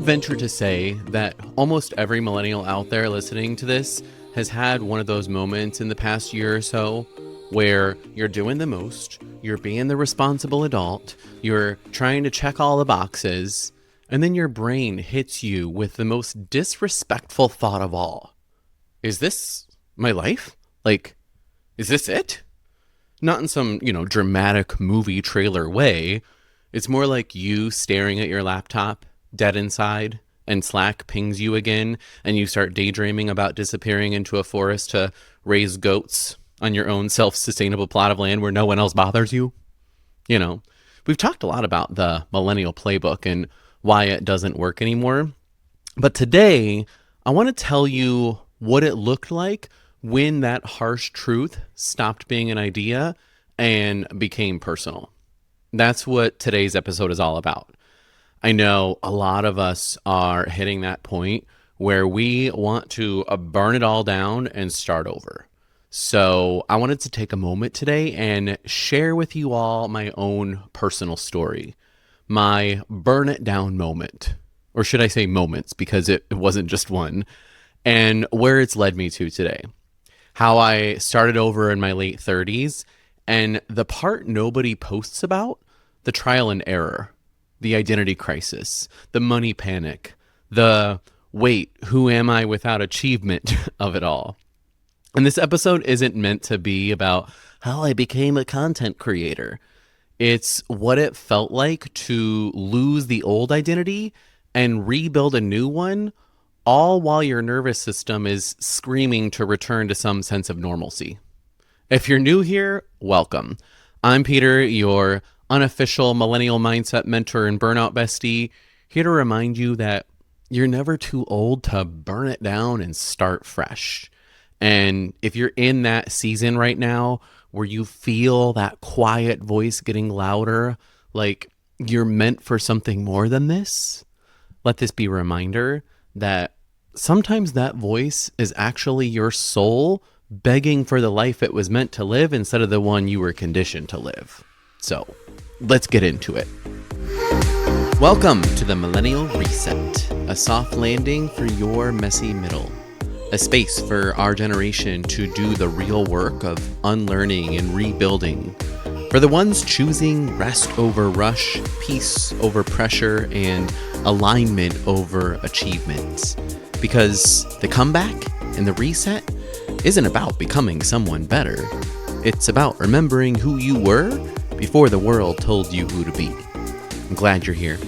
venture to say that almost every millennial out there listening to this has had one of those moments in the past year or so where you're doing the most, you're being the responsible adult, you're trying to check all the boxes, and then your brain hits you with the most disrespectful thought of all. Is this my life? Like, is this it? Not in some, dramatic movie trailer way. It's more like you staring at your laptop, dead inside, and Slack pings you again, and you start daydreaming about disappearing into a forest to raise goats on your own self-sustainable plot of land where no one else bothers you. We've talked a lot about the millennial playbook and why it doesn't work anymore. But today, I want to tell you what it looked like when that harsh truth stopped being an idea and became personal. That's what today's episode is all about. I know a lot of us are hitting that point where we want to burn it all down and start over. So I wanted to take a moment today and share with you all my own personal story, my burn it down moment, or should I say moments, because it wasn't just one, and where it's led me to today. How I started over in my late 30s, and the part nobody posts about, the trial and error, the identity crisis, the money panic, the wait, who am I without achievement of it all. And this episode isn't meant to be about how I became a content creator. It's what it felt like to lose the old identity and rebuild a new one, all while your nervous system is screaming to return to some sense of normalcy. If you're new here, welcome. I'm Peter, your unofficial millennial mindset mentor and burnout bestie, here to remind you that you're never too old to burn it down and start fresh. And if you're in that season right now where you feel that quiet voice getting louder, like you're meant for something more than this, let this be a reminder that sometimes that voice is actually your soul begging for the life it was meant to live instead of the one you were conditioned to live. So let's get into it. Welcome to the Millennial Reset, a soft landing for your messy middle. A space for our generation to do the real work of unlearning and rebuilding. For the ones choosing rest over rush, peace over pressure, and alignment over achievement. Because the comeback and the reset isn't about becoming someone better. It's about remembering who you were before the world told you who to be. I'm glad you're here.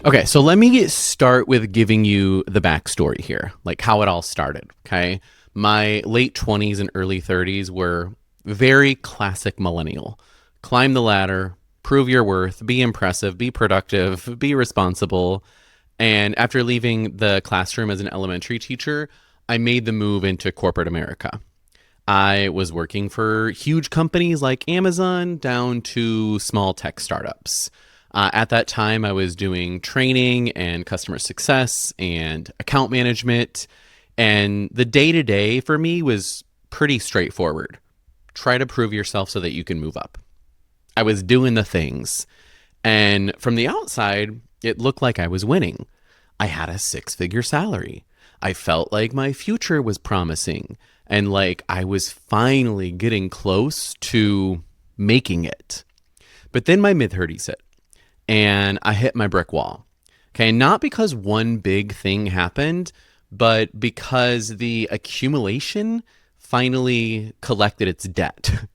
Okay, so let me start with giving you the backstory here, like how it all started, okay? My late 20s and early 30s were very classic millennial. Climb the ladder, prove your worth, be impressive, be productive, be responsible. And after leaving the classroom as an elementary teacher, I made the move into corporate America. I was working for huge companies like Amazon down to small tech startups. At that time, I was doing training and customer success and account management. And the day-to-day for me was pretty straightforward. Try to prove yourself so that you can move up. I was doing the things. And from the outside, it looked like I was winning. I had a 6-figure salary. I felt like my future was promising and like I was finally getting close to making it. But then my mid-30s hit. And I hit my brick wall. Okay, not because one big thing happened, but because the accumulation finally collected its debt.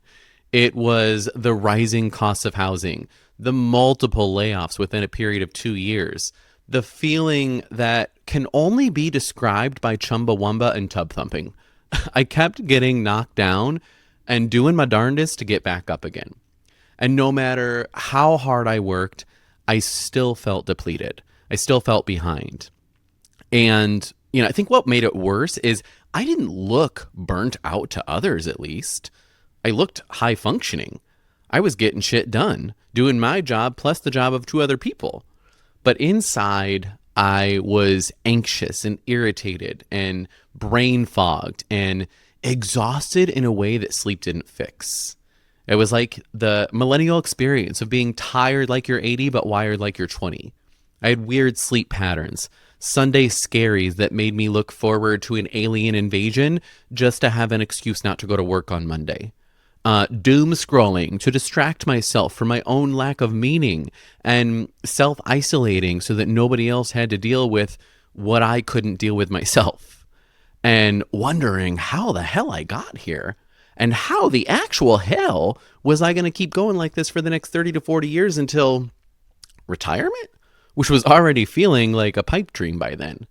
It was the rising costs of housing, the multiple layoffs within a period of 2 years, the feeling that can only be described by Chumbawamba and tub thumping. I kept getting knocked down and doing my darndest to get back up again. And no matter how hard I worked, I still felt depleted. I still felt behind. And, I think what made it worse is I didn't look burnt out to others, at least. I looked high functioning. I was getting shit done, doing my job plus the job of 2 other people. But inside, I was anxious and irritated and brain fogged and exhausted in a way that sleep didn't fix. It was like the millennial experience of being tired like you're 80 but wired like you're 20. I had weird sleep patterns, Sunday scaries that made me look forward to an alien invasion just to have an excuse not to go to work on Monday. Doom scrolling to distract myself from my own lack of meaning, and self isolating so that nobody else had to deal with what I couldn't deal with myself. And wondering how the hell I got here. And how the actual hell was I going to keep going like this for the next 30 to 40 years until retirement? Which was already feeling like a pipe dream by then.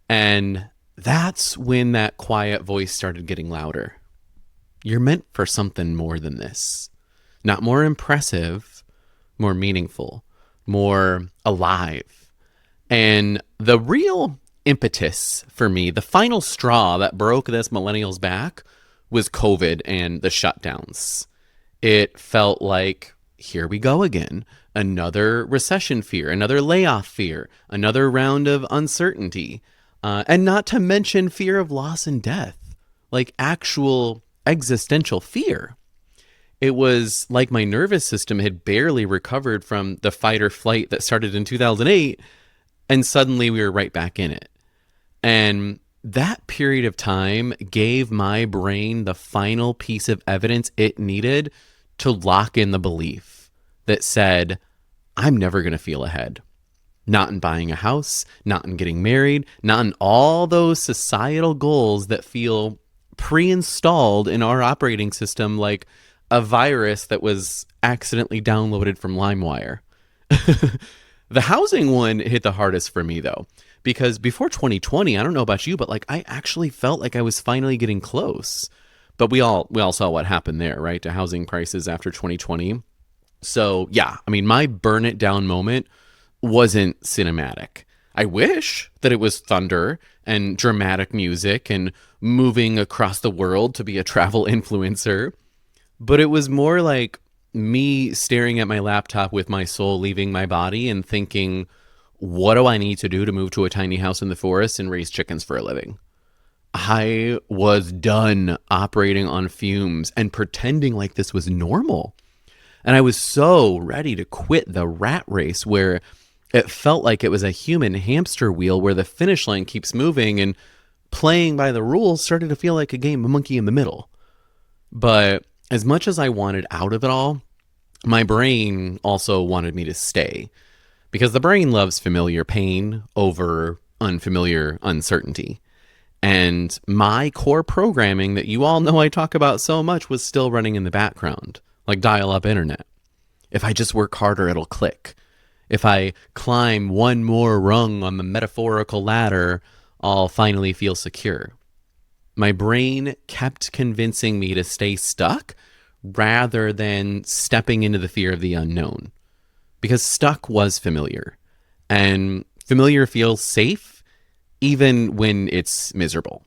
And that's when that quiet voice started getting louder. You're meant for something more than this. Not more impressive, more meaningful, more alive. And the real impetus for me, the final straw that broke this millennial's back, was COVID and the shutdowns. It felt like, here we go again. Another recession fear, another layoff fear, another round of uncertainty. And not to mention fear of loss and death, like actual existential fear. It was like my nervous system had barely recovered from the fight or flight that started in 2008, and suddenly we were right back in it. And that period of time gave my brain the final piece of evidence it needed to lock in the belief that said, I'm never going to feel ahead. Not in buying a house, not in getting married, not in all those societal goals that feel pre-installed in our operating system like a virus that was accidentally downloaded from LimeWire. The housing one hit the hardest for me though, because before 2020, I don't know about you, but like I actually felt like I was finally getting close. But we all saw what happened there, right? To housing prices after 2020. So yeah, I mean, my burn it down moment wasn't cinematic. I wish that it was thunder and dramatic music and moving across the world to be a travel influencer. But it was more like me staring at my laptop with my soul leaving my body and thinking, what do I need to do to move to a tiny house in the forest and raise chickens for a living? I was done operating on fumes and pretending like this was normal. And I was so ready to quit the rat race where it felt like it was a human hamster wheel where the finish line keeps moving, and playing by the rules started to feel like a game of monkey in the middle. But as much as I wanted out of it all, my brain also wanted me to stay, because the brain loves familiar pain over unfamiliar uncertainty. And my core programming that you all know I talk about so much was still running in the background, like dial-up internet. If I just work harder, it'll click. If I climb one more rung on the metaphorical ladder, I'll finally feel secure. My brain kept convincing me to stay stuck rather than stepping into the fear of the unknown. Because stuck was familiar. And familiar feels safe even when it's miserable.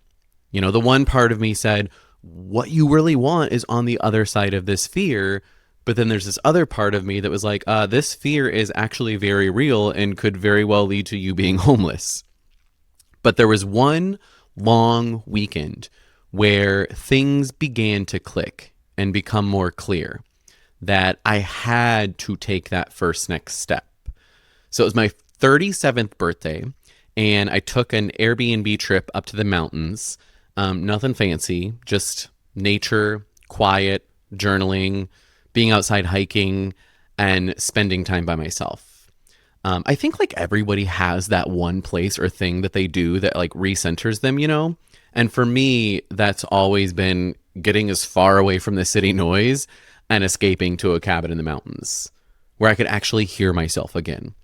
You know, the one part of me said, what you really want is on the other side of this fear. But then there's this other part of me that was like, this fear is actually very real and could very well lead to you being homeless. But there was one long weekend where things began to click and become more clear that I had to take that first next step. So it was my 37th birthday, and I took an Airbnb trip up to the mountains. Nothing fancy, just nature, quiet, journaling, being outside hiking, and spending time by myself. I think like everybody has that one place or thing that they do that like recenters them, you know? And for me, that's always been getting as far away from the city noise and escaping to a cabin in the mountains where I could actually hear myself again.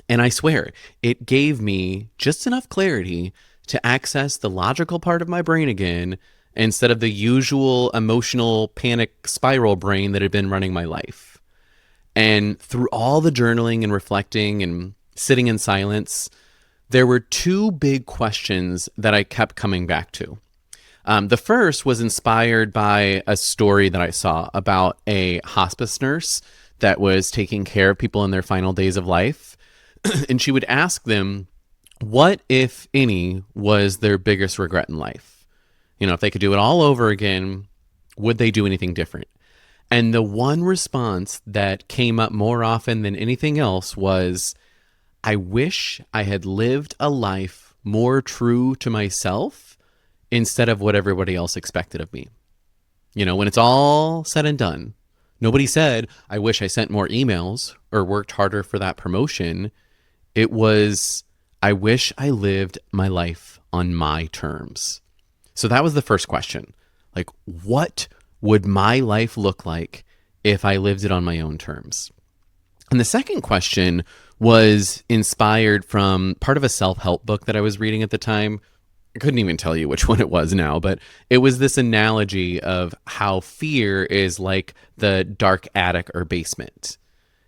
And I swear, it gave me just enough clarity to access the logical part of my brain again instead of the usual emotional panic spiral brain that had been running my life. And through all the journaling and reflecting and sitting in silence, there were two big questions that I kept coming back to. The first was inspired by a story that I saw about a hospice nurse that was taking care of people in their final days of life. And she would ask them, what, if any, was their biggest regret in life? You know, if they could do it all over again, would they do anything different? And the one response that came up more often than anything else was, I wish I had lived a life more true to myself instead of what everybody else expected of me. When it's all said and done, nobody said, I wish I sent more emails or worked harder for that promotion. It was, I wish I lived my life on my terms. So that was the first question. Like, what would my life look like if I lived it on my own terms? And the second question was inspired from part of a self-help book that I was reading at the time. I couldn't even tell you which one it was now, but it was this analogy of how fear is like the dark attic or basement.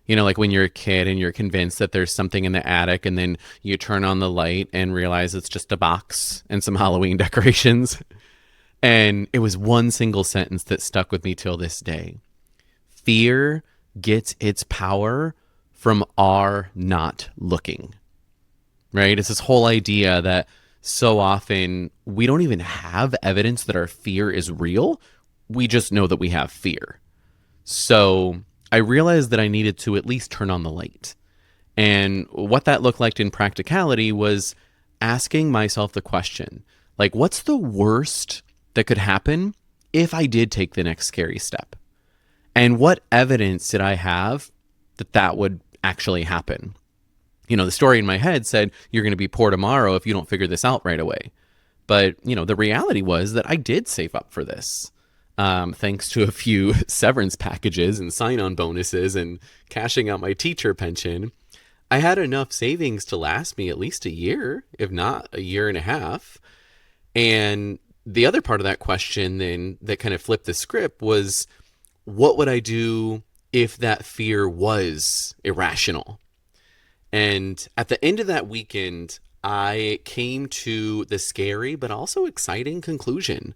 Like when you're a kid and you're convinced that there's something in the attic, and then you turn on the light and realize it's just a box and some Halloween decorations. And it was one single sentence that stuck with me till this day. Fear gets its power from our not looking, right? It's this whole idea that so often we don't even have evidence that our fear is real. We just know that we have fear. So I realized that I needed to at least turn on the light. And what that looked like in practicality was asking myself the question, like, what's the worst that could happen if I did take the next scary step? And what evidence did I have that that would actually happen? The story in my head said, you're going to be poor tomorrow if you don't figure this out right away. But, the reality was that I did save up for this. Thanks to a few severance packages and sign-on bonuses and cashing out my teacher pension, I had enough savings to last me at least a year, if not a year and a half. And the other part of that question then that kind of flipped the script was, what would I do if that fear was irrational? And at the end of that weekend, I came to the scary but also exciting conclusion.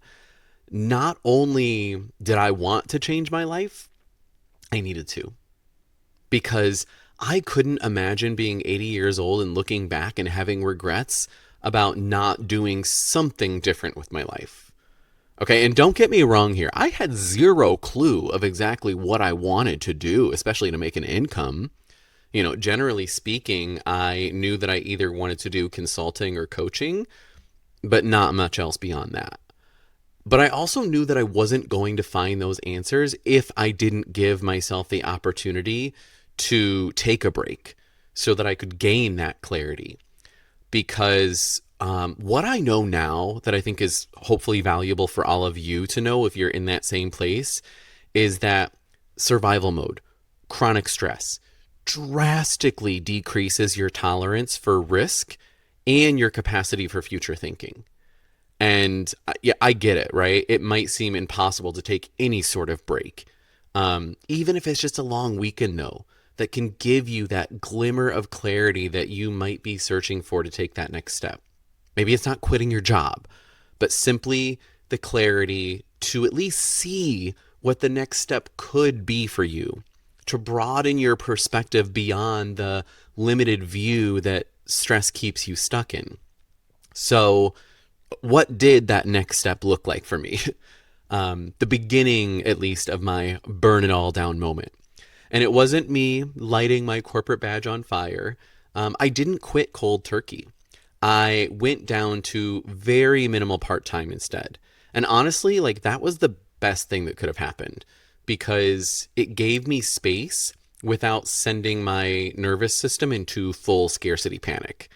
Not only did I want to change my life, I needed to. Because I couldn't imagine being 80 years old and looking back and having regrets about not doing something different with my life. Okay, and don't get me wrong here. I had zero clue of exactly what I wanted to do, especially to make an income. Generally speaking, I knew that I either wanted to do consulting or coaching, but not much else beyond that. But I also knew that I wasn't going to find those answers if I didn't give myself the opportunity to take a break so that I could gain that clarity. Because what I know now that I think is hopefully valuable for all of you to know if you're in that same place is that survival mode, chronic stress, drastically decreases your tolerance for risk and your capacity for future thinking. And yeah, I get it, right? It might seem impossible to take any sort of break, even if it's just a long weekend, though, that can give you that glimmer of clarity that you might be searching for to take that next step. Maybe it's not quitting your job, but simply the clarity to at least see what the next step could be for you, to broaden your perspective beyond the limited view that stress keeps you stuck in. So what did that next step look like for me? The beginning, at least, of my burn it all down moment. And it wasn't me lighting my corporate badge on fire. I didn't quit cold turkey. I went down to very minimal part-time instead. And honestly, that was the best thing that could have happened, because it gave me space without sending my nervous system into full scarcity panic.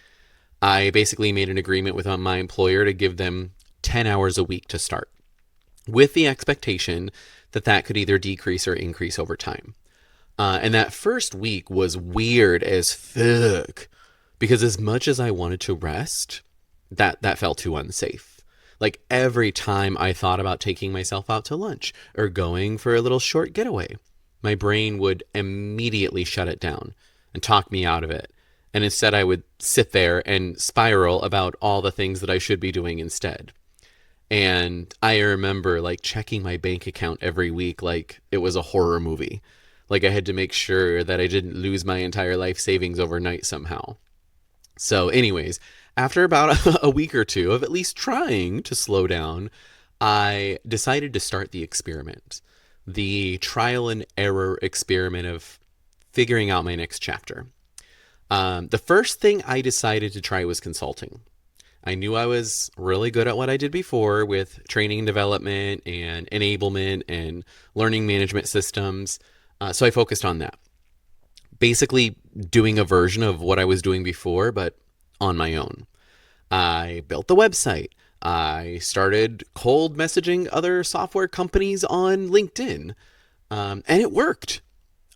I basically made an agreement with my employer to give them 10 hours a week to start, with the expectation that that could either decrease or increase over time. And that first week was weird as fuck, because as much as I wanted to rest, that felt too unsafe. Every time I thought about taking myself out to lunch or going for a little short getaway, my brain would immediately shut it down and talk me out of it. And instead I would sit there and spiral about all the things that I should be doing instead. And I remember checking my bank account every week like it was a horror movie. I had to make sure that I didn't lose my entire life savings overnight somehow. So anyways, after about a week or two of at least trying to slow down, I decided to start the experiment, the trial and error experiment of figuring out my next chapter. The first thing I decided to try was consulting. I knew I was really good at what I did before with training and development and enablement and learning management systems. So I focused on that. Basically, doing a version of what I was doing before, but on my own. I built the website. I started cold messaging other software companies on LinkedIn. And it worked.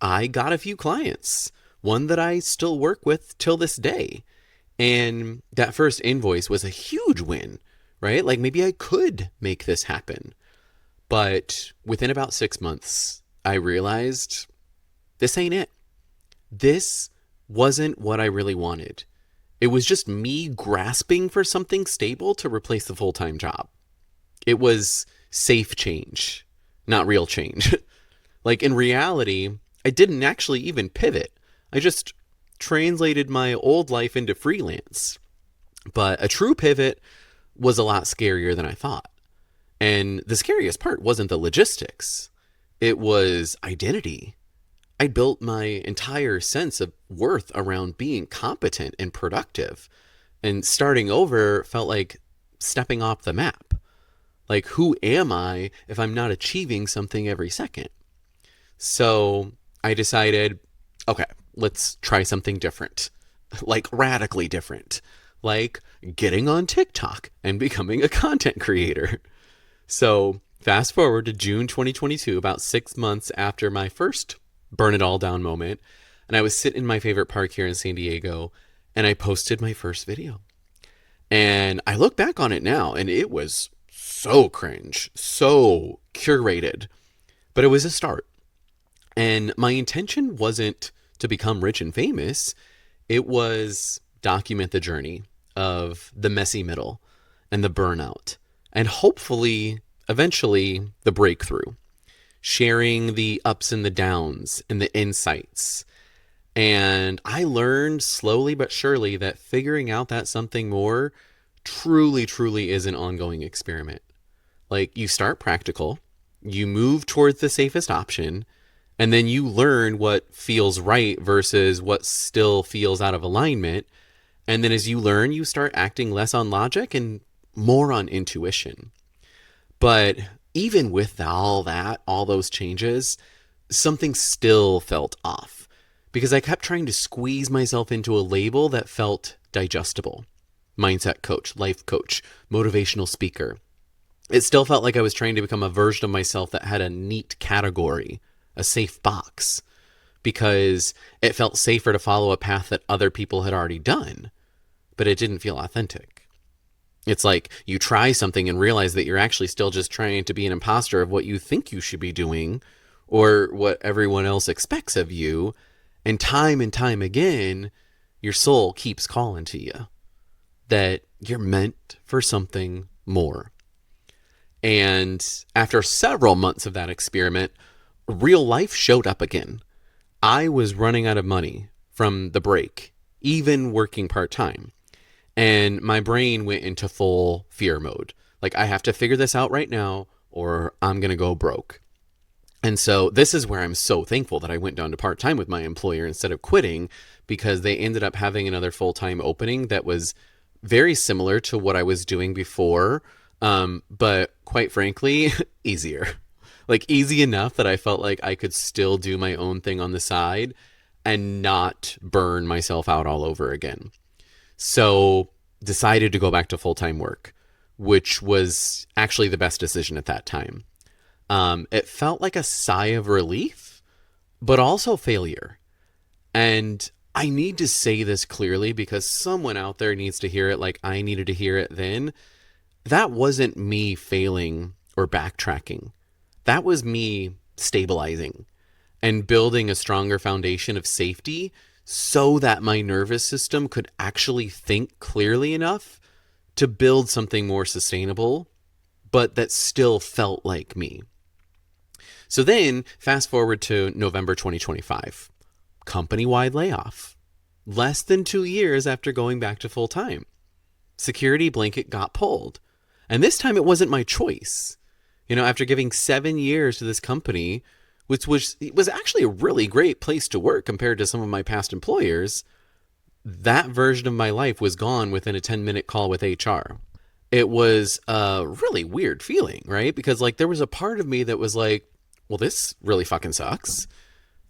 I got a few clients, one that I still work with till this day. And that first invoice was a huge win, right? Like maybe I could make this happen. But within about 6 months, I realized this ain't it. This wasn't what I really wanted. It was just me grasping for something stable to replace the full-time job. It was safe change, not real change. Like in reality, I didn't actually even pivot. I just translated my old life into freelance. But a true pivot was a lot scarier than I thought. And the scariest part wasn't the logistics. It was identity. I built my entire sense of worth around being competent and productive. And starting over felt like stepping off the map. Like, who am I if I'm not achieving something every second? So I decided, okay, let's try something different, like radically different, like getting on TikTok and becoming a content creator. So fast forward to June 2022, about 6 months after my first burn it all down moment. And I was sitting in my favorite park here in San Diego and I posted my first video. And I look back on it now and it was so cringe, so curated, but it was a start. And my intention wasn't to become rich and famous. It was document the journey of the messy middle and the burnout and hopefully eventually the breakthrough, sharing the ups and the downs and the insights. And I learned slowly but surely that figuring out that something more truly is an ongoing experiment. Like you start practical, you move towards the safest option, and then you learn what feels right versus what still feels out of alignment. And then as you learn, you start acting less on logic and more on intuition. But even with all that, all those changes, something still felt off because I kept trying to squeeze myself into a label that felt digestible. Mindset coach, life coach, motivational speaker. It still felt like I was trying to become a version of myself that had a neat category, a safe box, because it felt safer to follow a path that other people had already done, but it didn't feel authentic. It's like you try something and realize that you're actually still just trying to be an imposter of what you think you should be doing or what everyone else expects of you. And time again, your soul keeps calling to you that you're meant for something more. And after several months of that experiment, real life showed up again. I was running out of money from the break, even working part-time. And my brain went into full fear mode. Like, I have to figure this out right now or I'm going to go broke. And so this is where I'm so thankful that I went down to part-time with my employer instead of quitting, because they ended up having another full-time opening that was very similar to what I was doing before, but quite frankly, easier. Like easy enough that I felt like I could still do my own thing on the side and not burn myself out all over again. So decided to go back to full-time work, which was actually the best decision at that time. It felt like a sigh of relief, but also failure. And I need to say this clearly because someone out there needs to hear it like I needed to hear it then. That wasn't me failing or backtracking. That was me stabilizing and building a stronger foundation of safety so that my nervous system could actually think clearly enough to build something more sustainable, but that still felt like me. So then fast forward to November 2025, company-wide layoff. Less than 2 years after going back to full time, security blanket got pulled. And this time it wasn't my choice. You know, after giving 7 years to this company, which was actually a really great place to work compared to some of my past employers, that version of my life was gone within a 10-minute call with HR. It was a really weird feeling, right? Because like there was a part of me that was like, well, this really fucking sucks.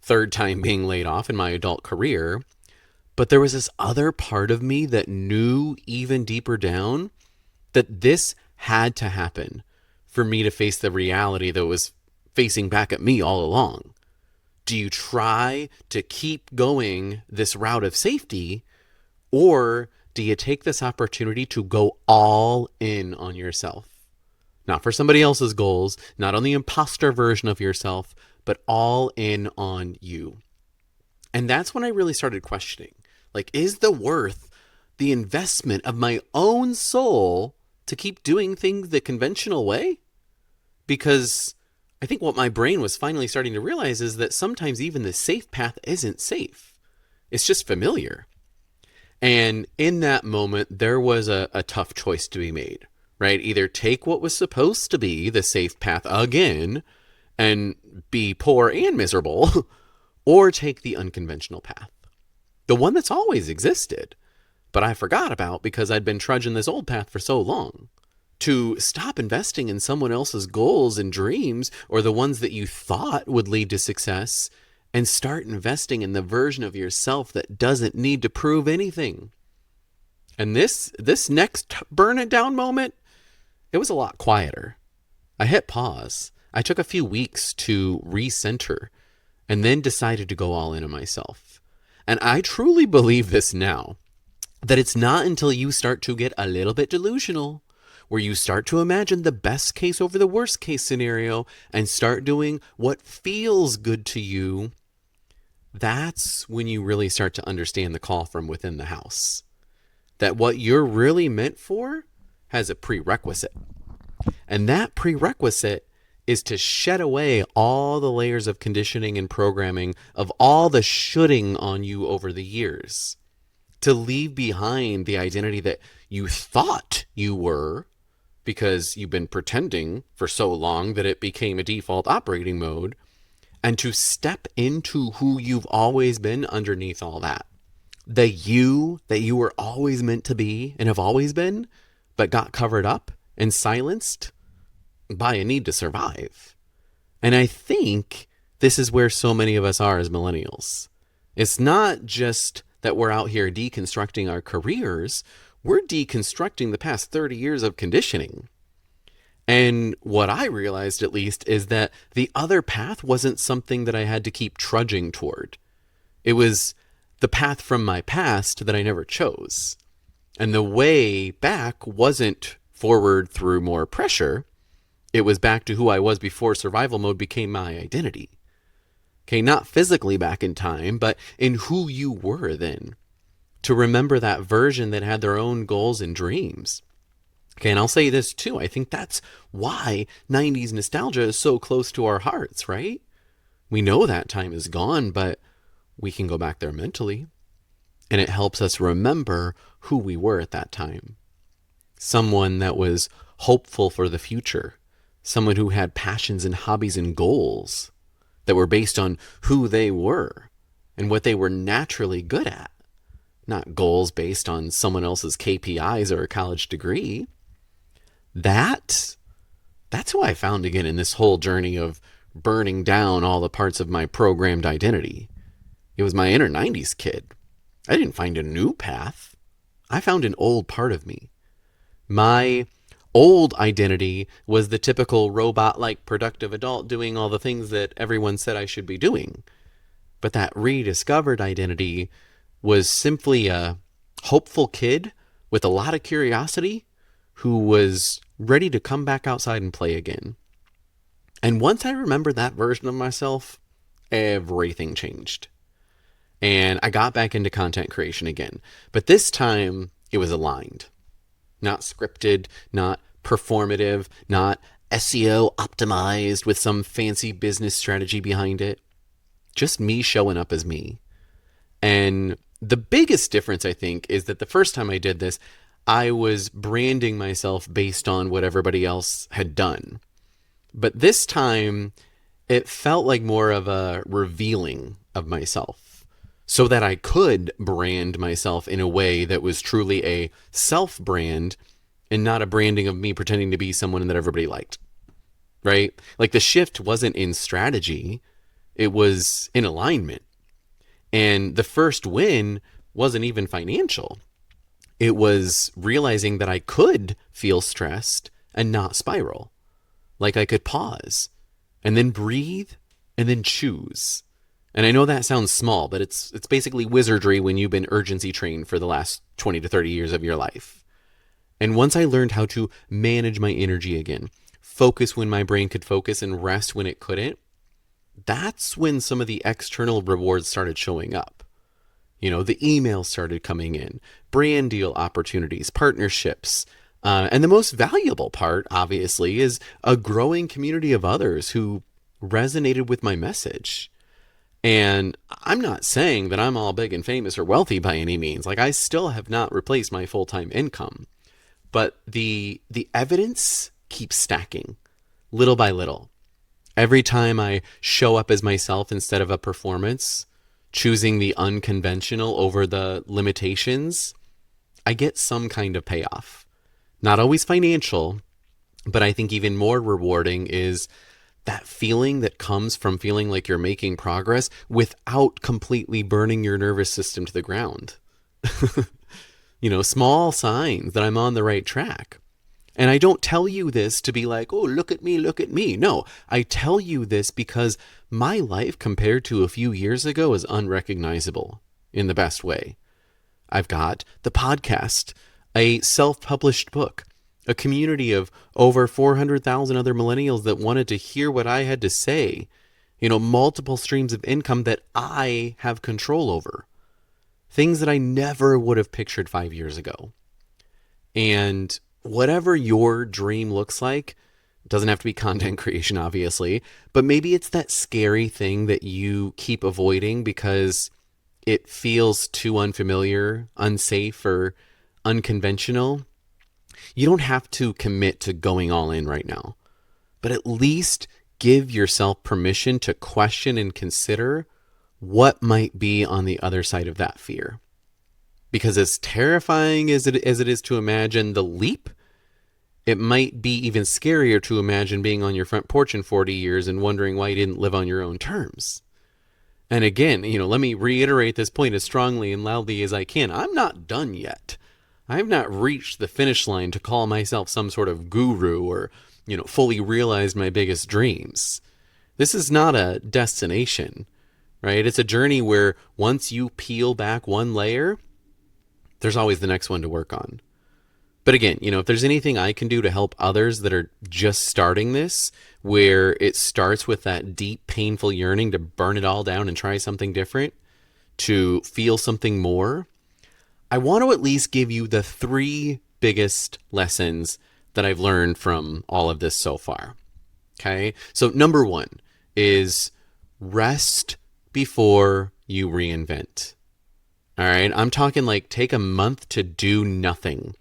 Third time being laid off in my adult career. But there was this other part of me that knew even deeper down that this had to happen for me to face the reality that was facing back at me all along. Do you try to keep going this route of safety, or do you take this opportunity to go all in on yourself? Not for somebody else's goals, not on the imposter version of yourself, but all in on you. And that's when I really started questioning, like, is the worth the investment of my own soul to keep doing things the conventional way? Because I think what my brain was finally starting to realize is that sometimes even the safe path isn't safe. It's just familiar. And in that moment, there was a tough choice to be made, right? Either take what was supposed to be the safe path again and be poor and miserable, or take the unconventional path. The one that's always existed, but I forgot about because I'd been trudging this old path for so long. To stop investing in someone else's goals and dreams, or the ones that you thought would lead to success, and start investing in the version of yourself that doesn't need to prove anything. And this next burn it down moment, it was a lot quieter. I hit pause. I took a few weeks to recenter and then decided to go all in on myself. And I truly believe this now, that it's not until you start to get a little bit delusional, where you start to imagine the best case over the worst case scenario and start doing what feels good to you, that's when you really start to understand the call from within the house. That what you're really meant for has a prerequisite. And that prerequisite is to shed away all the layers of conditioning and programming of all the shoulding on you over the years. To leave behind the identity that you thought you were because you've been pretending for so long that it became a default operating mode, and to step into who you've always been underneath all that. The you that you were always meant to be and have always been, but got covered up and silenced by a need to survive. And I think this is where so many of us are as millennials. It's not just that we're out here deconstructing our careers, we're deconstructing the past 30 years of conditioning. And what I realized, at least, is that the other path wasn't something that I had to keep trudging toward. It was the path from my past that I never chose. And the way back wasn't forward through more pressure. It was back to who I was before survival mode became my identity. Okay, not physically back in time, but in who you were then. To remember that version that had their own goals and dreams. Okay, and I'll say this too. I think that's why 90s nostalgia is so close to our hearts, right? We know that time is gone, but we can go back there mentally. And it helps us remember who we were at that time. Someone that was hopeful for the future. Someone who had passions and hobbies and goals that were based on who they were and what they were naturally good at. Not goals based on someone else's KPIs or a college degree. That's who I found again in this whole journey of burning down all the parts of my programmed identity. It was my inner 90s kid. I didn't find a new path. I found an old part of me. My old identity was the typical robot-like productive adult doing all the things that everyone said I should be doing. But that rediscovered identity was simply a hopeful kid with a lot of curiosity who was ready to come back outside and play again. And once I remembered that version of myself, everything changed. And I got back into content creation again. But this time, it was aligned. Not scripted, not performative, not SEO optimized with some fancy business strategy behind it. Just me showing up as me. And the biggest difference, I think, is that the first time I did this, I was branding myself based on what everybody else had done. But this time, it felt like more of a revealing of myself. so that I could brand myself in a way that was truly a self brand and not a branding of me pretending to be someone that everybody liked, right? Like the shift wasn't in strategy, it was in alignment. And the first win wasn't even financial. It was realizing that I could feel stressed and not spiral. Like I could pause and then breathe and then choose. And I know that sounds small, but it's basically wizardry when you've been urgency trained for the last 20 to 30 years of your life. And once I learned how to manage my energy again, focus when my brain could focus and rest when it couldn't, that's when some of the external rewards started showing up. You know, the emails started coming in, brand deal opportunities, partnerships. And the most valuable part, obviously, is a growing community of others who resonated with my message. And I'm not saying that I'm all big and famous or wealthy by any means. Like, I still have not replaced my full-time income. But the evidence keeps stacking little by little. Every time I show up as myself instead of a performance, choosing the unconventional over the limitations, I get some kind of payoff. Not always financial, but I think even more rewarding is that feeling that comes from feeling like you're making progress without completely burning your nervous system to the ground. You know, small signs that I'm on the right track. And I don't tell you this to be like, oh, look at me, look at me. No, I tell you this because my life compared to a few years ago is unrecognizable in the best way. I've got the podcast, a self-published book, a community of over 400,000 other millennials that wanted to hear what I had to say, you know, multiple streams of income that I have control over, things that I never would have pictured 5 years ago. And whatever your dream looks like, it doesn't have to be content creation, obviously, but maybe it's that scary thing that you keep avoiding because it feels too unfamiliar, unsafe, or unconventional. You don't have to commit to going all in right now, but at least give yourself permission to question and consider what might be on the other side of that fear. Because as terrifying as it is to imagine the leap, it might be even scarier to imagine being on your front porch in 40 years and wondering why you didn't live on your own terms. And again, you know, let me reiterate this point as strongly and loudly as I can. I'm not done yet. I have not reached the finish line to call myself some sort of guru or, you know, fully realized my biggest dreams. This is not a destination, right? It's a journey where once you peel back one layer, there's always the next one to work on. But again, you know, if there's anything I can do to help others that are just starting this, where it starts with that deep, painful yearning to burn it all down and try something different, to feel something more, I want to at least give you the 3 biggest lessons that I've learned from all of this so far. Okay? So number 1 is rest before you reinvent. All right? I'm talking like take a month to do nothing.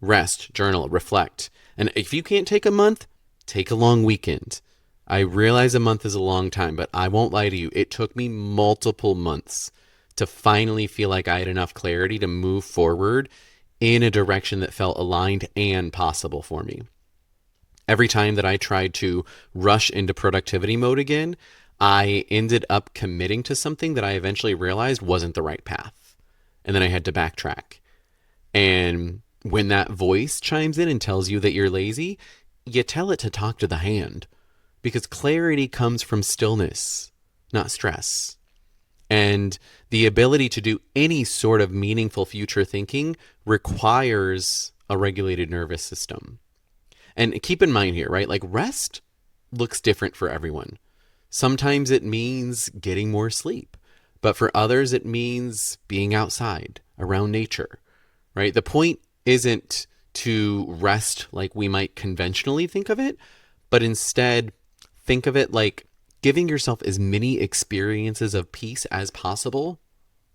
Rest, journal, reflect. And if you can't take a month, take a long weekend. I realize a month is a long time, but I won't lie to you. It took me multiple months to finally feel like I had enough clarity to move forward in a direction that felt aligned and possible for me. Every time that I tried to rush into productivity mode again, I ended up committing to something that I eventually realized wasn't the right path. And then I had to backtrack. And when that voice chimes in and tells you that you're lazy, you tell it to talk to the hand, because clarity comes from stillness, not stress. And the ability to do any sort of meaningful future thinking requires a regulated nervous system. And keep in mind here, right? Like rest looks different for everyone. Sometimes it means getting more sleep, but for others it means being outside, around nature, right? The point isn't to rest like we might conventionally think of it, but instead think of it like giving yourself as many experiences of peace as possible,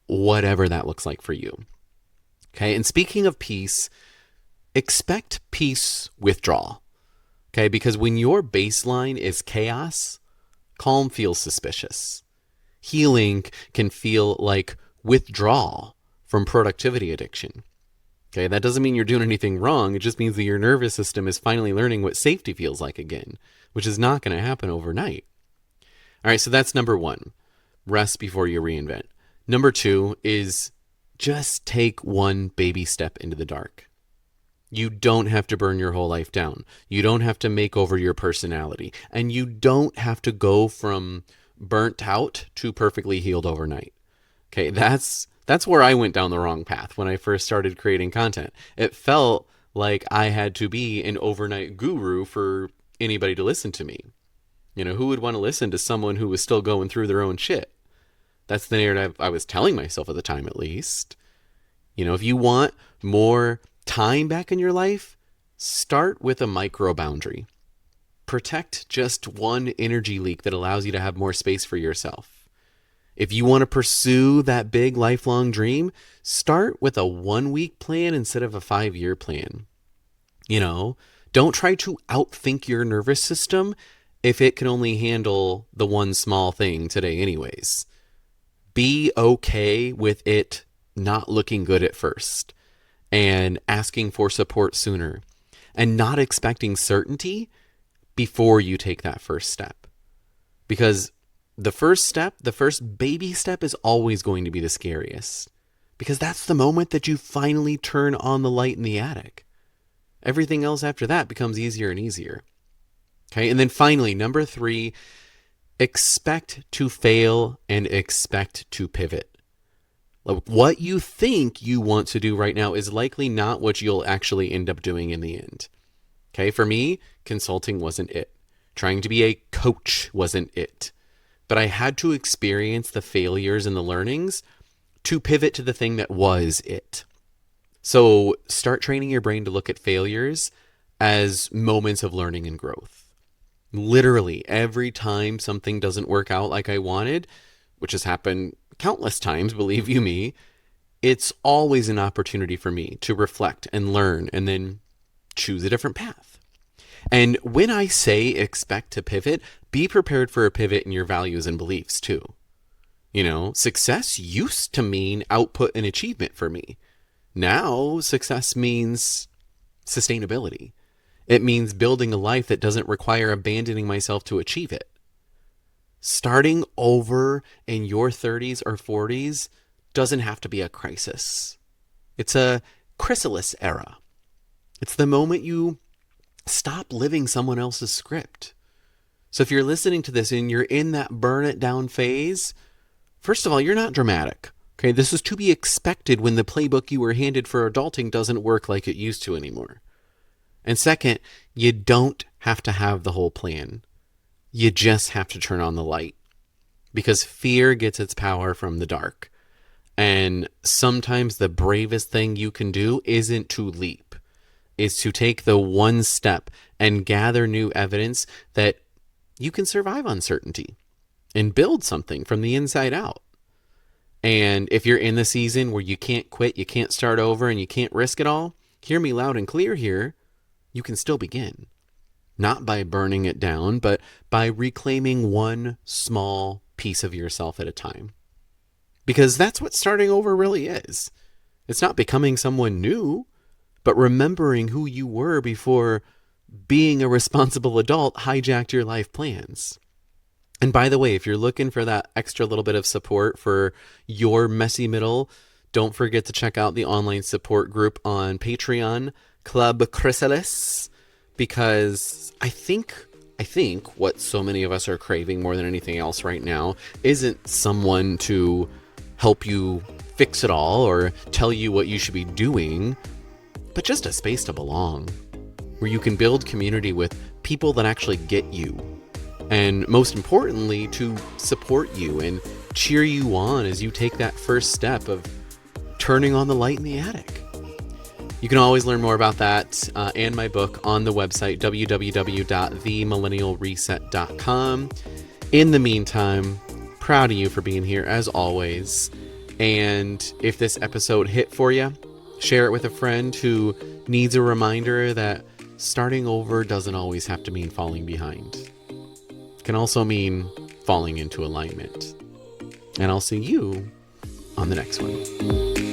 whatever that looks like for you. Okay, and speaking of peace, expect peace withdrawal. Okay, because when your baseline is chaos, calm feels suspicious. Healing can feel like withdraw from productivity addiction. Okay, that doesn't mean you're doing anything wrong. It just means that your nervous system is finally learning what safety feels like again, which is not going to happen overnight. All right, so that's number one. Rest before you reinvent. Number two is just take one baby step into the dark. You don't have to burn your whole life down. You don't have to make over your personality. And you don't have to go from burnt out to perfectly healed overnight. Okay, that's where I went down the wrong path when I first started creating content. It felt like I had to be an overnight guru for anybody to listen to me. You know, who would want to listen to someone who was still going through their own shit? That's the narrative I was telling myself at the time, at least. You know, if you want more time back in your life, start with a micro boundary. Protect just one energy leak that allows you to have more space for yourself. If you want to pursue that big lifelong dream, start with a 1-week plan instead of a 5-year plan. You know, don't try to outthink your nervous system if it can only handle the one small thing today anyways. Be okay with it not looking good at first and asking for support sooner and not expecting certainty before you take that first step. Because the first step, the first baby step is always going to be the scariest because that's the moment that you finally turn on the light in the attic. Everything else after that becomes easier and easier. Okay. And then finally, number 3, expect to fail and expect to pivot. What you think you want to do right now is likely not what you'll actually end up doing in the end. Okay, for me, consulting wasn't it. Trying to be a coach wasn't it. But I had to experience the failures and the learnings to pivot to the thing that was it. So start training your brain to look at failures as moments of learning and growth. Literally, every time something doesn't work out like I wanted, which has happened countless times, believe you me, it's always an opportunity for me to reflect and learn and then choose a different path. And when I say expect to pivot, be prepared for a pivot in your values and beliefs too. You know, success used to mean output and achievement for me. Now, success means sustainability. It means building a life that doesn't require abandoning myself to achieve it. Starting over in your 30s or 40s doesn't have to be a crisis. It's a chrysalis era. It's the moment you stop living someone else's script. So if you're listening to this and you're in that burn it down phase, first of all, you're not dramatic. Okay, this is to be expected when the playbook you were handed for adulting doesn't work like it used to anymore. And second, you don't have to have the whole plan. You just have to turn on the light because fear gets its power from the dark. And sometimes the bravest thing you can do isn't to leap, is to take the one step and gather new evidence that you can survive uncertainty and build something from the inside out. And if you're in the season where you can't quit, you can't start over, and you can't risk it all, hear me loud and clear here. You can still begin. Not by burning it down, but by reclaiming one small piece of yourself at a time. Because that's what starting over really is. It's not becoming someone new, but remembering who you were before being a responsible adult hijacked your life plans. And by the way, if you're looking for that extra little bit of support for your messy middle, don't forget to check out the online support group on Patreon, Club Chrysalis, because I think what so many of us are craving more than anything else right now isn't someone to help you fix it all or tell you what you should be doing, but just a space to belong, where you can build community with people that actually get you. And most importantly, to support you and cheer you on as you take that first step of turning on the light in the attic. You can always learn more about that and my book on the website, www.themillennialreset.com. In the meantime, proud of you for being here as always. And if this episode hit for you, share it with a friend who needs a reminder that starting over doesn't always have to mean falling behind. It can also mean falling into alignment. And I'll see you on the next one.